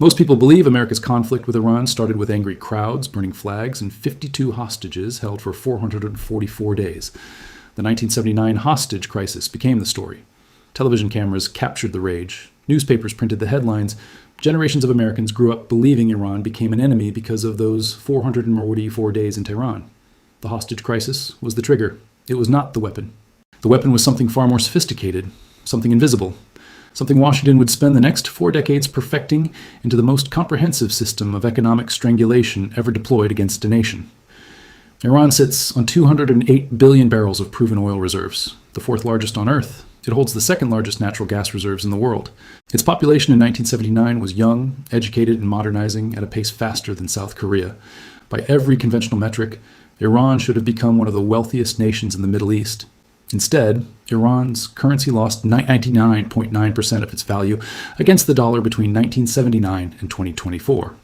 Most people believe America's conflict with Iran started with angry crowds burning flags and 52 hostages held for 444 days. The 1979 hostage crisis became the story. Television cameras captured the rage. Newspapers printed the headlines. Generations of Americans grew up believing Iran became an enemy because of those 444 days in Tehran. The hostage crisis was the trigger. It was not the weapon. The weapon was something far more sophisticated, something invisible, something Washington would spend the next 4 decades perfecting into the most comprehensive system of economic strangulation ever deployed against a nation. Iran sits on 208 billion barrels of proven oil reserves, the fourth largest on Earth. It holds the second largest natural gas reserves in the world. Its population in 1979 was young, educated, and modernizing at a pace faster than South Korea. By every conventional metric, Iran should have become one of the wealthiest nations in the Middle East. Instead, Iran's currency lost 99.9% of its value against the dollar between 1979 and 2024.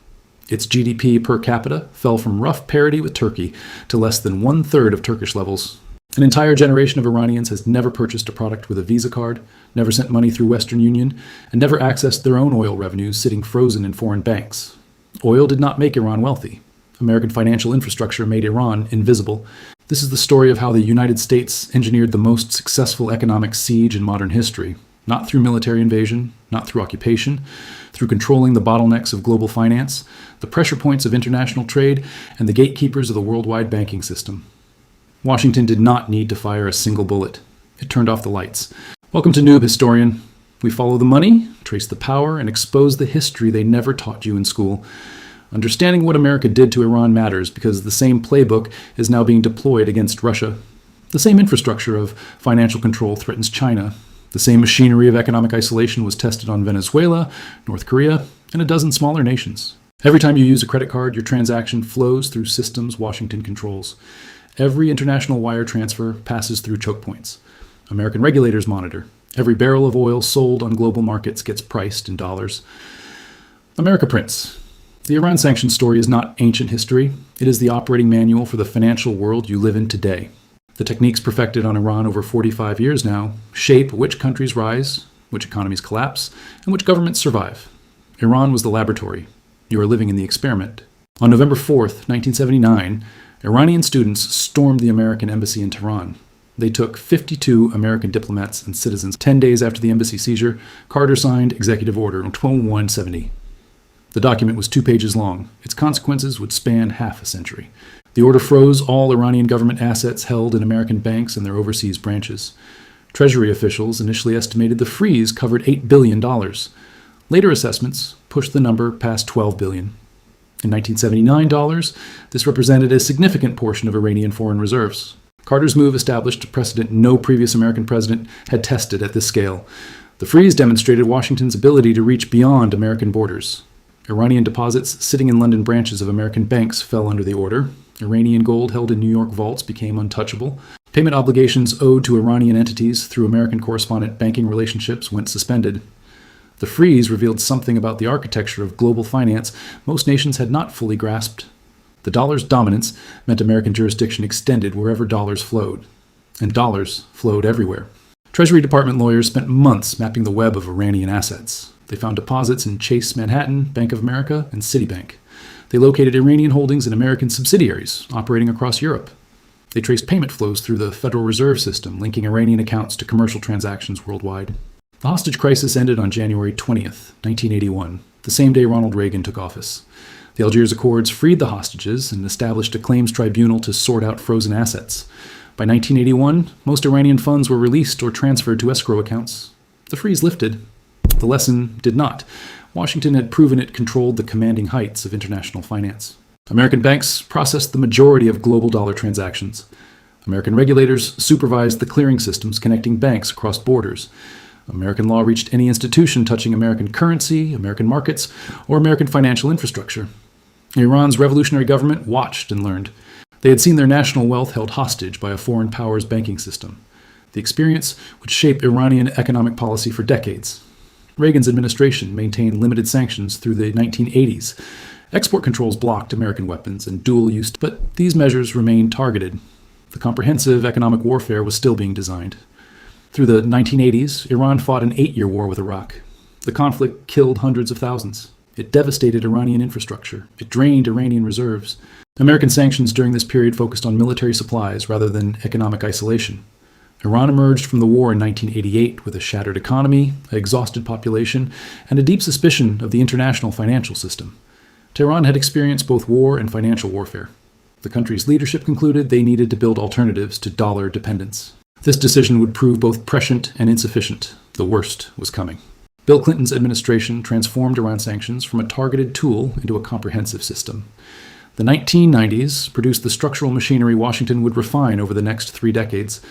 Its GDP per capita fell from rough parity with Turkey to less than 1/3 of Turkish levels. An entire generation of Iranians has never purchased a product with a Visa card, never sent money through Western Union, and never accessed their own oil revenues sitting frozen in foreign banks. Oil did not make Iran wealthy. American financial infrastructure made Iran invisible. This is the story of how the United States engineered the most successful economic siege in modern history, not through military invasion, not through occupation, through controlling the bottlenecks of global finance, the pressure points of international trade, and the gatekeepers of the worldwide banking system. Washington did not need to fire a single bullet. It turned off the lights. Welcome to Noob Historian. We follow the money, trace the power, and expose the history they never taught you in school. Understanding what America did to Iran matters because the same playbook is now being deployed against Russia. The same infrastructure of financial control threatens China. The same machinery of economic isolation was tested on Venezuela, North Korea, and a dozen smaller nations. Every time you use a credit card, your transaction flows through systems Washington controls. Every international wire transfer passes through choke points. American regulators monitor. Every barrel of oil sold on global markets gets priced in dollars. America prints. The Iran sanctions story is not ancient history. It is the operating manual for the financial world you live in today. The techniques perfected on Iran over 45 years now shape which countries rise, which economies collapse, and which governments survive. Iran was the laboratory. You are living in the experiment. On November 4th, 1979, Iranian students stormed the American embassy in Tehran. They took 52 American diplomats and citizens. 10 days after the embassy seizure, Carter signed Executive Order 2170. The document was 2 pages long. Its consequences would span half a century. The order froze all Iranian government assets held in American banks and their overseas branches. Treasury officials initially estimated the freeze covered $8 billion. Later assessments pushed the number past $12 billion. In 1979 dollars, this represented a significant portion of Iranian foreign reserves. Carter's move established a precedent no previous American president had tested at this scale. The freeze demonstrated Washington's ability to reach beyond American borders. Iranian deposits sitting in London branches of American banks fell under the order. Iranian gold held in New York vaults became untouchable. Payment obligations owed to Iranian entities through American correspondent banking relationships went suspended. The freeze revealed something about the architecture of global finance most nations had not fully grasped. The dollar's dominance meant American jurisdiction extended wherever dollars flowed, and dollars flowed everywhere. Treasury Department lawyers spent months mapping the web of Iranian assets. They found deposits in Chase Manhattan, Bank of America, and Citibank. They located Iranian holdings in American subsidiaries operating across Europe. They traced payment flows through the Federal Reserve System, linking Iranian accounts to commercial transactions worldwide. The hostage crisis ended on January 20th, 1981, the same day Ronald Reagan took office. The Algiers Accords freed the hostages and established a claims tribunal to sort out frozen assets. By 1981, most Iranian funds were released or transferred to escrow accounts. The freeze lifted. The lesson did not. Washington had proven it controlled the commanding heights of international finance. American banks processed the majority of global dollar transactions. American regulators supervised the clearing systems connecting banks across borders. American law reached any institution touching American currency, American markets, or American financial infrastructure. Iran's revolutionary government watched and learned. They had seen their national wealth held hostage by a foreign power's banking system. The experience would shape Iranian economic policy for decades. Reagan's administration maintained limited sanctions through the 1980s. Export controls blocked American weapons and dual-use, but these measures remained targeted. The comprehensive economic warfare was still being designed. Through the 1980s, Iran fought an 8-year war with Iraq. The conflict killed hundreds of thousands. It devastated Iranian infrastructure. It drained Iranian reserves. American sanctions during this period focused on military supplies rather than economic isolation. Iran emerged from the war in 1988 with a shattered economy, an exhausted population, and a deep suspicion of the international financial system. Tehran had experienced both war and financial warfare. The country's leadership concluded they needed to build alternatives to dollar dependence. This decision would prove both prescient and insufficient. The worst was coming. Bill Clinton's administration transformed Iran sanctions from a targeted tool into a comprehensive system. The 1990s produced the structural machinery Washington would refine over the next 3 decades.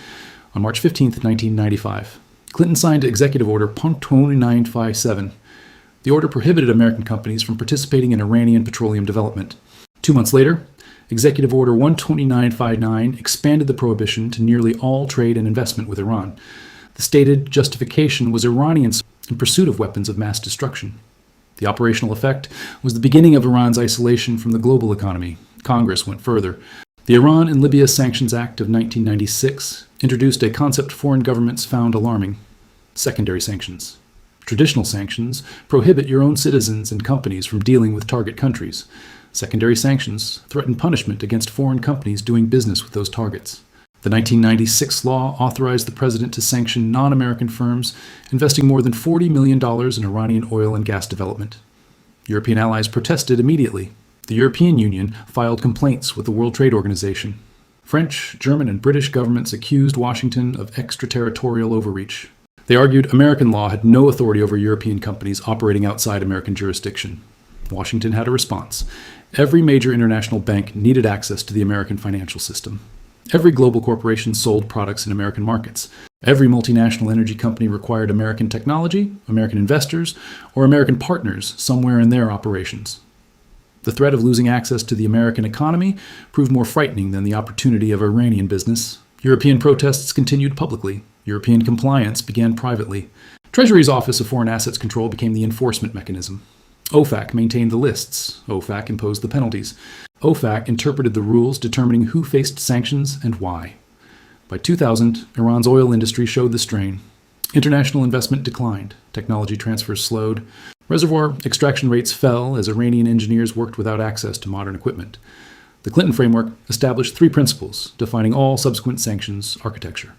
On March 15, 1995, Clinton signed Executive Order 2957. The order prohibited American companies from participating in Iranian petroleum development. 2 months later, Executive Order 12959 expanded the prohibition to nearly all trade and investment with Iran. The stated justification was Iranians in pursuit of weapons of mass destruction. The operational effect was the beginning of Iran's isolation from the global economy. Congress went further. The Iran and Libya Sanctions Act of 1996 introduced a concept foreign governments found alarming: secondary sanctions. Traditional sanctions prohibit your own citizens and companies from dealing with target countries. Secondary sanctions threaten punishment against foreign companies doing business with those targets. The 1996 law authorized the president to sanction non-American firms investing more than $40 million in Iranian oil and gas development. European allies protested immediately. The European Union filed complaints with the World Trade Organization. French, German, and British governments accused Washington of extraterritorial overreach. They argued American law had no authority over European companies operating outside American jurisdiction. Washington had a response. Every major international bank needed access to the American financial system. Every global corporation sold products in American markets. Every multinational energy company required American technology, American investors, or American partners somewhere in their operations. The threat of losing access to the American economy proved more frightening than the opportunity of Iranian business. European protests continued publicly. European compliance began privately. Treasury's Office of Foreign Assets Control became the enforcement mechanism. OFAC maintained the lists. OFAC imposed the penalties. OFAC interpreted the rules determining who faced sanctions and why. By 2000, Iran's oil industry showed the strain. International investment declined. Technology transfers slowed. Reservoir extraction rates fell as Iranian engineers worked without access to modern equipment. The Clinton framework established 3 principles defining all subsequent sanctions architecture.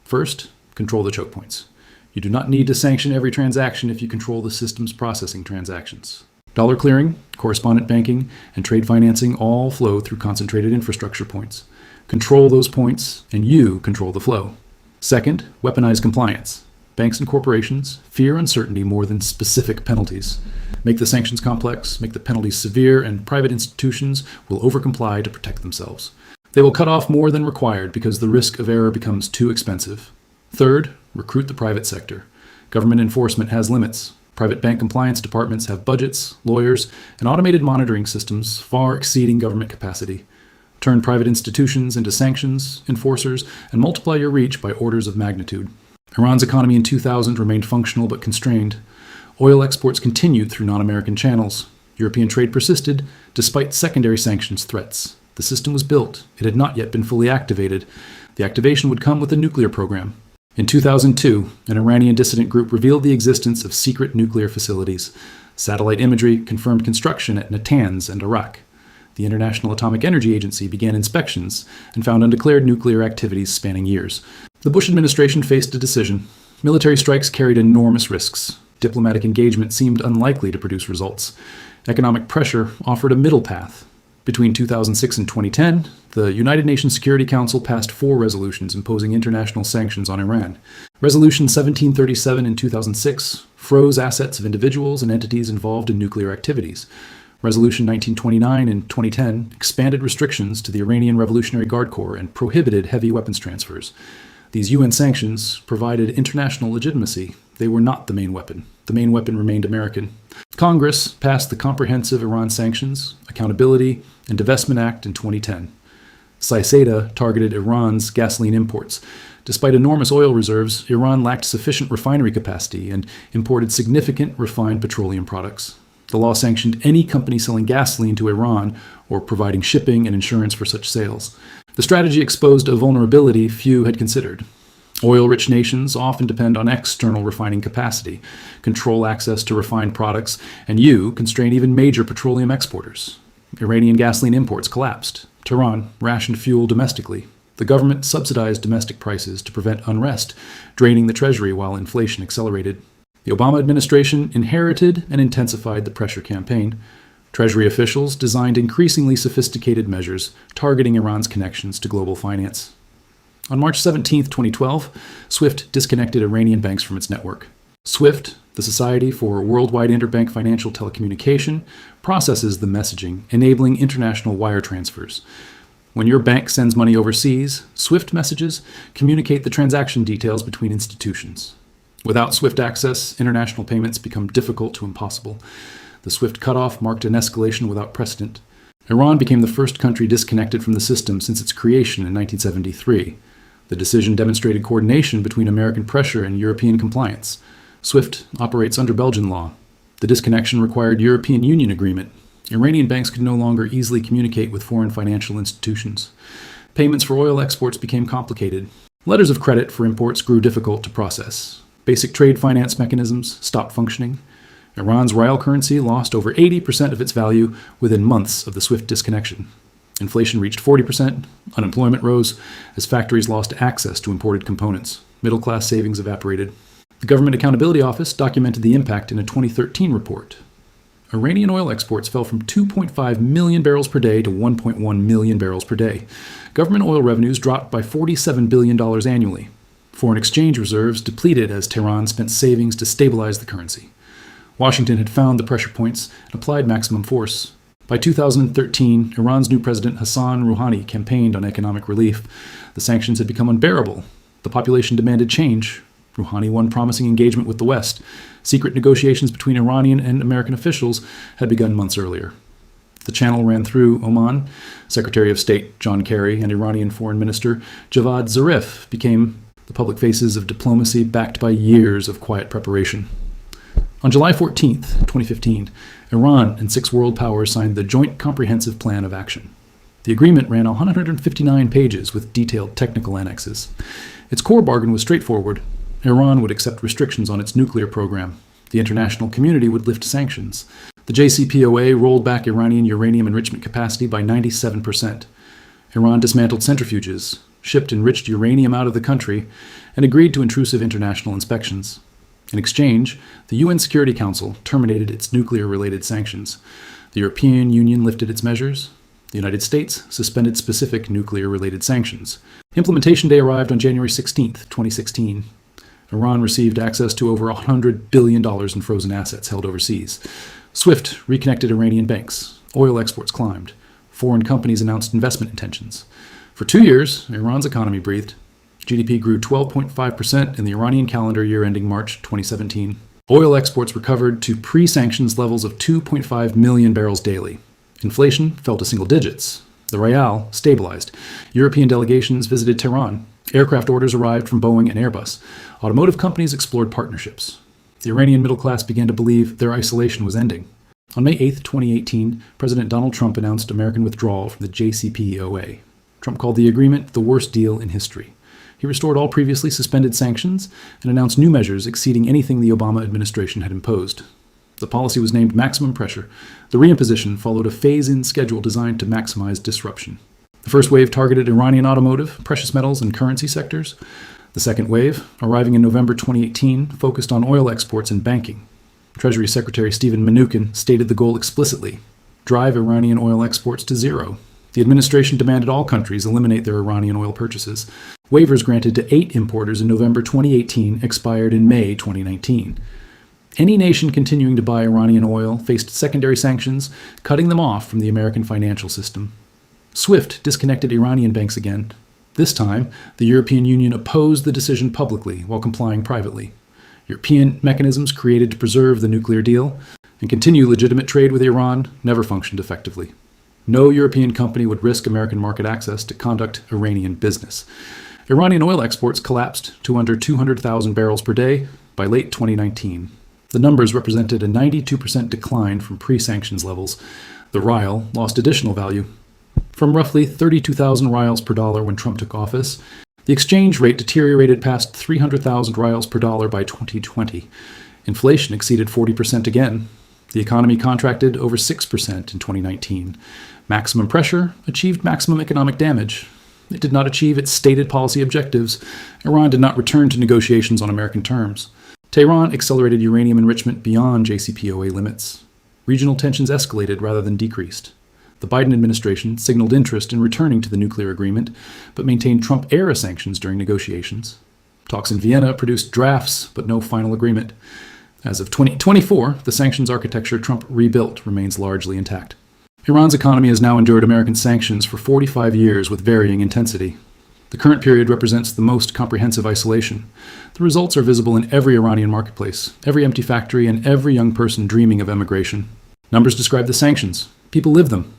First, control the choke points. You do not need to sanction every transaction if you control the systems processing transactions. Dollar clearing, correspondent banking, and trade financing all flow through concentrated infrastructure points. Control those points, and you control the flow. Second, weaponize compliance. Banks and corporations fear uncertainty more than specific penalties. Make the sanctions complex, make the penalties severe, and private institutions will overcomply to protect themselves. They will cut off more than required because the risk of error becomes too expensive. Third, recruit the private sector. Government enforcement has limits. Private bank compliance departments have budgets, lawyers, and automated monitoring systems far exceeding government capacity. Turn private institutions into sanctions, enforcers, and multiply your reach by orders of magnitude. Iran's economy in 2000 remained functional but constrained. Oil exports continued through non-American channels. European trade persisted despite secondary sanctions threats. The system was built. It had not yet been fully activated. The activation would come with a nuclear program. In 2002, an Iranian dissident group revealed the existence of secret nuclear facilities. Satellite imagery confirmed construction at Natanz and Iraq. The International Atomic Energy Agency began inspections and found undeclared nuclear activities spanning years. The Bush administration faced a decision. Military strikes carried enormous risks. Diplomatic engagement seemed unlikely to produce results. Economic pressure offered a middle path. Between 2006 and 2010, the United Nations Security Council passed 4 resolutions imposing international sanctions on Iran. Resolution 1737 in 2006 froze assets of individuals and entities involved in nuclear activities. Resolution 1929 in 2010 expanded restrictions to the Iranian Revolutionary Guard Corps and prohibited heavy weapons transfers. These UN sanctions provided international legitimacy. They were not the main weapon. The main weapon remained American. Congress passed the Comprehensive Iran Sanctions, Accountability, and Divestment Act in 2010. CISADA targeted Iran's gasoline imports. Despite enormous oil reserves, Iran lacked sufficient refinery capacity and imported significant refined petroleum products. The law sanctioned any company selling gasoline to Iran or providing shipping and insurance for such sales. The strategy exposed a vulnerability few had considered. Oil-rich nations often depend on external refining capacity, control access to refined products, and constrain even major petroleum exporters. Iranian gasoline imports collapsed. Tehran rationed fuel domestically. The government subsidized domestic prices to prevent unrest, draining the Treasury while inflation accelerated. The Obama administration inherited and intensified the pressure campaign. Treasury officials designed increasingly sophisticated measures targeting Iran's connections to global finance. On March 17, 2012, SWIFT disconnected Iranian banks from its network. SWIFT, the Society for Worldwide Interbank Financial Telecommunication, processes the messaging, enabling international wire transfers. When your bank sends money overseas, SWIFT messages communicate the transaction details between institutions. Without SWIFT access, international payments become difficult to impossible. The SWIFT cutoff marked an escalation without precedent. Iran became the first country disconnected from the system since its creation in 1973. The decision demonstrated coordination between American pressure and European compliance. SWIFT operates under Belgian law. The disconnection required European Union agreement. Iranian banks could no longer easily communicate with foreign financial institutions. Payments for oil exports became complicated. Letters of credit for imports grew difficult to process. Basic trade finance mechanisms stopped functioning. Iran's rial currency lost over 80% of its value within months of the SWIFT disconnection. Inflation reached 40%, unemployment rose as factories lost access to imported components. Middle-class savings evaporated. The Government Accountability Office documented the impact in a 2013 report. Iranian oil exports fell from 2.5 million barrels per day to 1.1 million barrels per day. Government oil revenues dropped by $47 billion annually. Foreign exchange reserves depleted as Tehran spent savings to stabilize the currency. Washington had found the pressure points and applied maximum force. By 2013, Iran's new president Hassan Rouhani campaigned on economic relief. The sanctions had become unbearable. The population demanded change. Rouhani won promising engagement with the West. Secret negotiations between Iranian and American officials had begun months earlier. The channel ran through Oman. Secretary of State John Kerry and Iranian Foreign Minister Javad Zarif became the public faces of diplomacy backed by years of quiet preparation. On July 14, 2015, Iran and 6 world powers signed the Joint Comprehensive Plan of Action. The agreement ran 159 pages with detailed technical annexes. Its core bargain was straightforward. Iran would accept restrictions on its nuclear program. The international community would lift sanctions. The JCPOA rolled back Iranian uranium enrichment capacity by 97%. Iran dismantled centrifuges, shipped enriched uranium out of the country, and agreed to intrusive international inspections. In exchange, the UN Security Council terminated its nuclear-related sanctions. The European Union lifted its measures. The United States suspended specific nuclear-related sanctions. Implementation day arrived on January 16, 2016. Iran received access to over $100 billion in frozen assets held overseas. SWIFT reconnected Iranian banks. Oil exports climbed. Foreign companies announced investment intentions. For 2 years, Iran's economy breathed. GDP grew 12.5% in the Iranian calendar year ending March 2017. Oil exports recovered to pre-sanctions levels of 2.5 million barrels daily. Inflation fell to single digits. The rial stabilized. European delegations visited Tehran. Aircraft orders arrived from Boeing and Airbus. Automotive companies explored partnerships. The Iranian middle class began to believe their isolation was ending. On May 8, 2018, President Donald Trump announced American withdrawal from the JCPOA. Trump called the agreement the worst deal in history. He restored all previously suspended sanctions and announced new measures exceeding anything the Obama administration had imposed. The policy was named maximum pressure. The reimposition followed a phase-in schedule designed to maximize disruption. The first wave targeted Iranian automotive, precious metals, and currency sectors. The second wave, arriving in November 2018, focused on oil exports and banking. Treasury Secretary Stephen Mnuchin stated the goal explicitly: drive Iranian oil exports to zero. The administration demanded all countries eliminate their Iranian oil purchases. Waivers granted to 8 importers in November 2018 expired in May 2019. Any nation continuing to buy Iranian oil faced secondary sanctions, cutting them off from the American financial system. SWIFT disconnected Iranian banks again. This time, the European Union opposed the decision publicly while complying privately. European mechanisms created to preserve the nuclear deal and continue legitimate trade with Iran never functioned effectively. No European company would risk American market access to conduct Iranian business. Iranian oil exports collapsed to under 200,000 barrels per day by late 2019. The numbers represented a 92% decline from pre-sanctions levels. The rial lost additional value. From roughly 32,000 rials per dollar when Trump took office, The exchange rate deteriorated past 300,000 rials per dollar by 2020. Inflation exceeded 40% again. The economy contracted over 6% in 2019. Maximum pressure achieved maximum economic damage. It did not achieve its stated policy objectives. Iran did not return to negotiations on American terms. Tehran accelerated uranium enrichment beyond JCPOA limits. Regional tensions escalated rather than decreased. The Biden administration signaled interest in returning to the nuclear agreement, but maintained Trump-era sanctions during negotiations. Talks in Vienna produced drafts, but no final agreement. As of 2024, the sanctions architecture Trump rebuilt remains largely intact. Iran's economy has now endured American sanctions for 45 years with varying intensity. The current period represents the most comprehensive isolation. The results are visible in every Iranian marketplace, every empty factory, and every young person dreaming of emigration. Numbers describe the sanctions. People live them.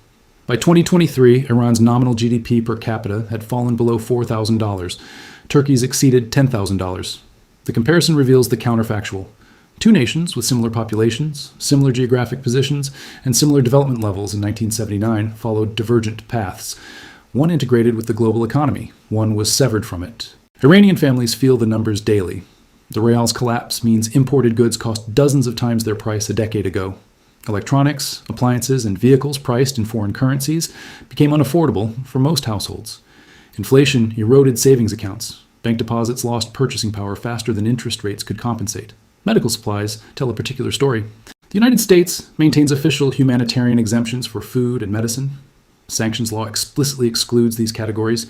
By 2023, Iran's nominal GDP per capita had fallen below $4,000. Turkey's exceeded $10,000. The comparison reveals the counterfactual. Two nations with similar populations, similar geographic positions, and similar development levels in 1979 followed divergent paths. One integrated with the global economy, one was severed from it. Iranian families feel the numbers daily. The rial's collapse means imported goods cost dozens of times their price a decade ago. Electronics, appliances, and vehicles priced in foreign currencies became unaffordable for most households. Inflation eroded savings accounts. Bank deposits lost purchasing power faster than interest rates could compensate. Medical supplies tell a particular story. The United States maintains official humanitarian exemptions for food and medicine. Sanctions law explicitly excludes these categories.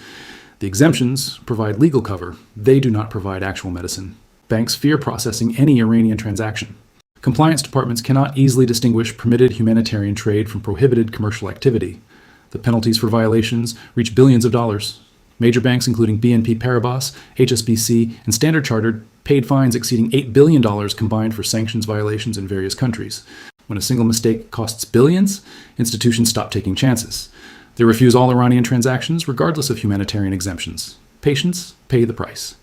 The exemptions provide legal cover. They do not provide actual medicine. Banks fear processing any Iranian transaction. Compliance departments cannot easily distinguish permitted humanitarian trade from prohibited commercial activity. The penalties for violations reach billions of dollars. Major banks including BNP Paribas, HSBC, and Standard Chartered paid fines exceeding $8 billion combined for sanctions violations in various countries. When a single mistake costs billions, institutions stop taking chances. They refuse all Iranian transactions regardless of humanitarian exemptions. Patients pay the price.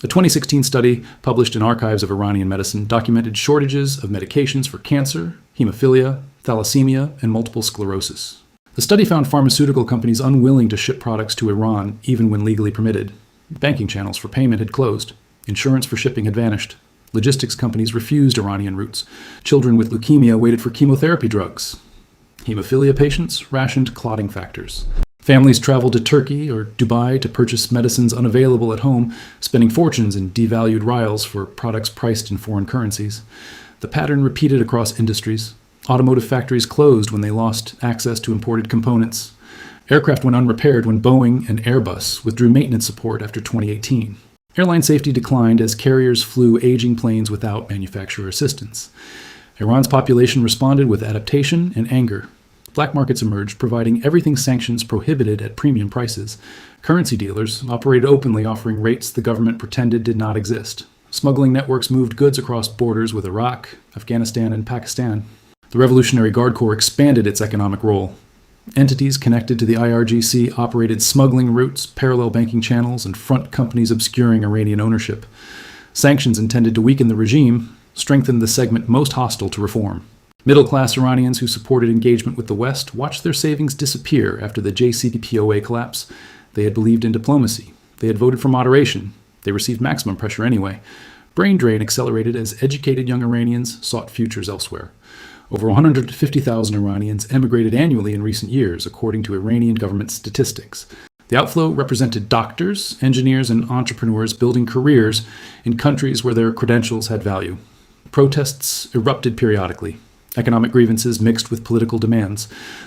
A 2016 study published in Archives of Iranian Medicine documented shortages of medications for cancer, hemophilia, thalassemia, and multiple sclerosis. The study found pharmaceutical companies unwilling to ship products to Iran even when legally permitted. Banking channels for payment had closed. Insurance for shipping had vanished. Logistics companies refused Iranian routes. Children with leukemia waited for chemotherapy drugs. Hemophilia patients rationed clotting factors. Families traveled to Turkey or Dubai to purchase medicines unavailable at home, spending fortunes in devalued rials for products priced in foreign currencies. The pattern repeated across industries. Automotive factories closed when they lost access to imported components. Aircraft went unrepaired when Boeing and Airbus withdrew maintenance support after 2018. Airline safety declined as carriers flew aging planes without manufacturer assistance. Iran's population responded with adaptation and anger. Black markets emerged, providing everything sanctions prohibited at premium prices. Currency dealers operated openly, offering rates the government pretended did not exist. Smuggling networks moved goods across borders with Iraq, Afghanistan, and Pakistan. The Revolutionary Guard Corps expanded its economic role. Entities connected to the IRGC operated smuggling routes, parallel banking channels, and front companies obscuring Iranian ownership. Sanctions intended to weaken the regime strengthened the segment most hostile to reform. Middle-class Iranians who supported engagement with the West watched their savings disappear after the JCPOA collapse. They had believed in diplomacy. They had voted for moderation. They received maximum pressure anyway. Brain drain accelerated as educated young Iranians sought futures elsewhere. Over 150,000 Iranians emigrated annually in recent years, according to Iranian government statistics. The outflow represented doctors, engineers, and entrepreneurs building careers in countries where their credentials had value. Protests erupted periodically. Economic grievances mixed with political demands.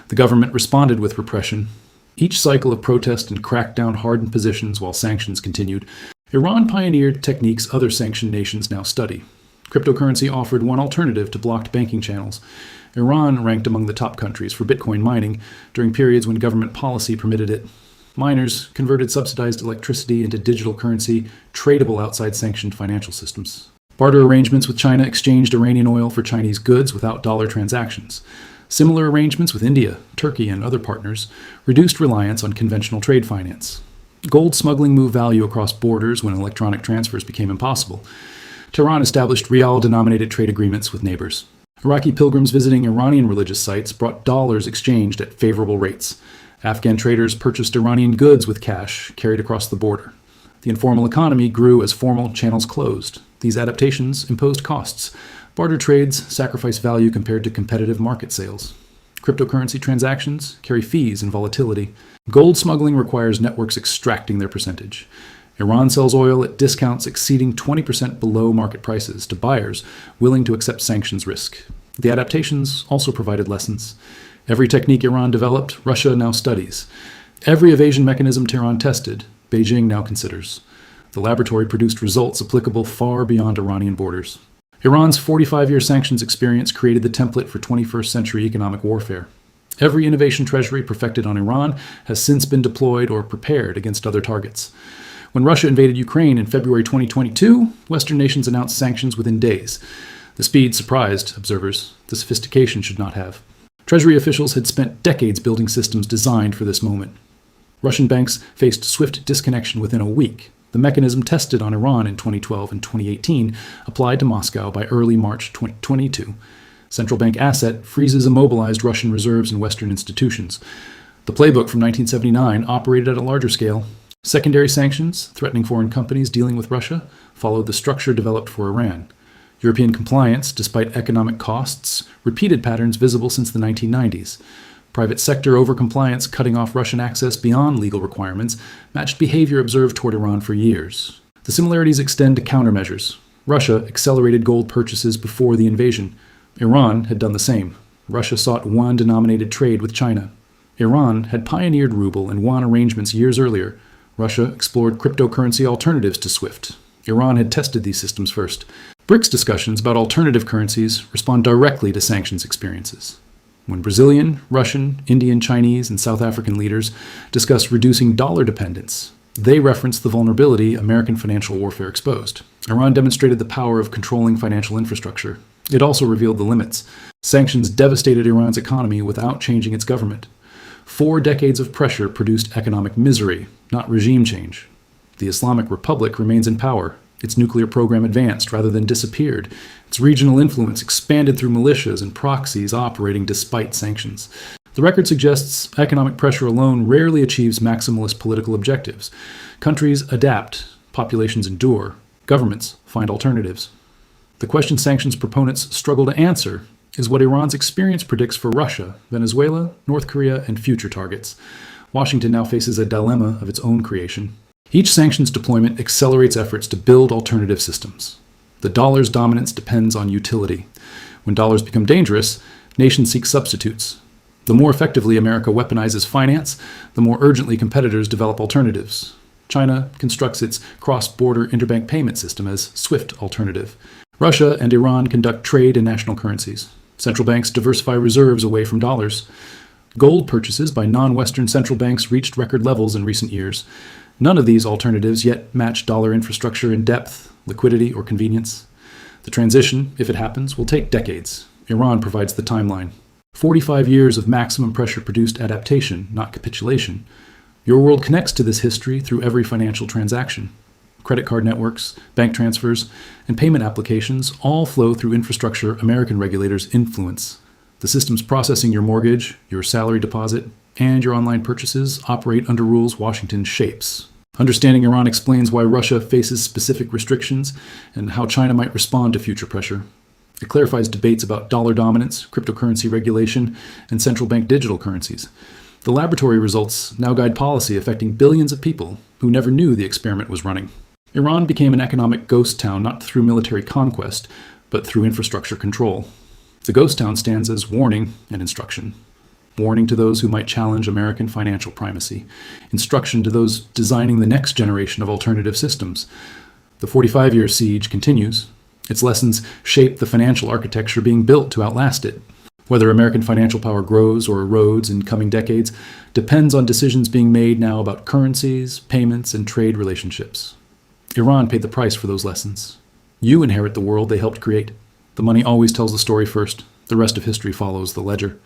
The government responded with repression. Each cycle of protest and crackdown hardened positions while sanctions continued. Iran pioneered techniques other sanctioned nations now study. Cryptocurrency offered one alternative to blocked banking channels. Iran ranked among the top countries for Bitcoin mining during periods when government policy permitted it. Miners converted subsidized electricity into digital currency, tradable outside sanctioned financial systems. Barter arrangements with China exchanged Iranian oil for Chinese goods without dollar transactions. Similar arrangements with India, Turkey, and other partners reduced reliance on conventional trade finance. Gold smuggling moved value across borders when electronic transfers became impossible. Tehran established rial-denominated trade agreements with neighbors. Iraqi pilgrims visiting Iranian religious sites brought dollars exchanged at favorable rates. Afghan traders purchased Iranian goods with cash carried across the border. The informal economy grew as formal channels closed. These adaptations imposed costs. Barter trades sacrifice value compared to competitive market sales. Cryptocurrency transactions carry fees and volatility. Gold smuggling requires networks extracting their percentage. Iran sells oil at discounts exceeding 20% below market prices to buyers willing to accept sanctions risk. The adaptations also provided lessons. Every technique Iran developed, Russia now studies. Every evasion mechanism Tehran tested, Beijing now considers. The laboratory produced results applicable far beyond Iranian borders. Iran's 45-year sanctions experience created the template for 21st century economic warfare. Every innovation Treasury perfected on Iran has since been deployed or prepared against other targets. When Russia invaded Ukraine in February 2022, Western nations announced sanctions within days. The speed surprised observers. The sophistication should not have. Treasury officials had spent decades building systems designed for this moment. Russian banks faced swift disconnection within a week. The mechanism tested on Iran in 2012 and 2018 applied to Moscow by early March 2022. Central bank asset freezes immobilized Russian reserves in Western institutions. The playbook from 1979 operated at a larger scale. Secondary sanctions, threatening foreign companies dealing with Russia, followed the structure developed for Iran. European compliance, despite economic costs, repeated patterns visible since the 1990s. Private sector overcompliance cutting off Russian access beyond legal requirements matched behavior observed toward Iran for years. The similarities extend to countermeasures. Russia accelerated gold purchases before the invasion. Iran had done the same. Russia sought yuan-denominated trade with China. Iran had pioneered ruble and yuan arrangements years earlier. Russia explored cryptocurrency alternatives to SWIFT. Iran had tested these systems first. BRICS discussions about alternative currencies respond directly to sanctions experiences. When Brazilian, Russian, Indian, Chinese, and South African leaders discuss reducing dollar dependence, they reference the vulnerability American financial warfare exposed. Iran demonstrated the power of controlling financial infrastructure. It also revealed the limits. Sanctions devastated Iran's economy without changing its government. 4 decades of pressure produced economic misery, not regime change. The Islamic Republic remains in power. Its nuclear program advanced rather than disappeared. Its regional influence expanded through militias and proxies operating despite sanctions. The record suggests economic pressure alone rarely achieves maximalist political objectives. Countries adapt, populations endure, governments find alternatives. The question sanctions proponents struggle to answer is what Iran's experience predicts for Russia, Venezuela, North Korea, and future targets. Washington now faces a dilemma of its own creation. Each sanctions deployment accelerates efforts to build alternative systems. The dollar's dominance depends on utility. When dollars become dangerous, nations seek substitutes. The more effectively America weaponizes finance, the more urgently competitors develop alternatives. China constructs its cross-border interbank payment system as SWIFT alternative. Russia and Iran conduct trade in national currencies. Central banks diversify reserves away from dollars. Gold purchases by non-Western central banks reached record levels in recent years. None of these alternatives yet match dollar infrastructure in depth, liquidity, or convenience. The transition, if it happens, will take decades. Iran provides the timeline. 45 years of maximum pressure-produced adaptation, not capitulation. Your world connects to this history through every financial transaction. Credit card networks, bank transfers, and payment applications all flow through infrastructure American regulators influence. The systems processing your mortgage, your salary deposit, and your online purchases operate under rules Washington shapes. Understanding Iran explains why Russia faces specific restrictions and how China might respond to future pressure. It clarifies debates about dollar dominance, cryptocurrency regulation, and central bank digital currencies. The laboratory results now guide policy affecting billions of people who never knew the experiment was running. Iran became an economic ghost town not through military conquest, but through infrastructure control. The ghost town stands as warning and instruction. Warning to those who might challenge American financial primacy. Instruction to those designing the next generation of alternative systems. The 45-year siege continues. Its lessons shape the financial architecture being built to outlast it. Whether American financial power grows or erodes in coming decades depends on decisions being made now about currencies, payments, and trade relationships. Iran paid the price for those lessons. You inherit the world they helped create. The money always tells the story first. The rest of history follows the ledger.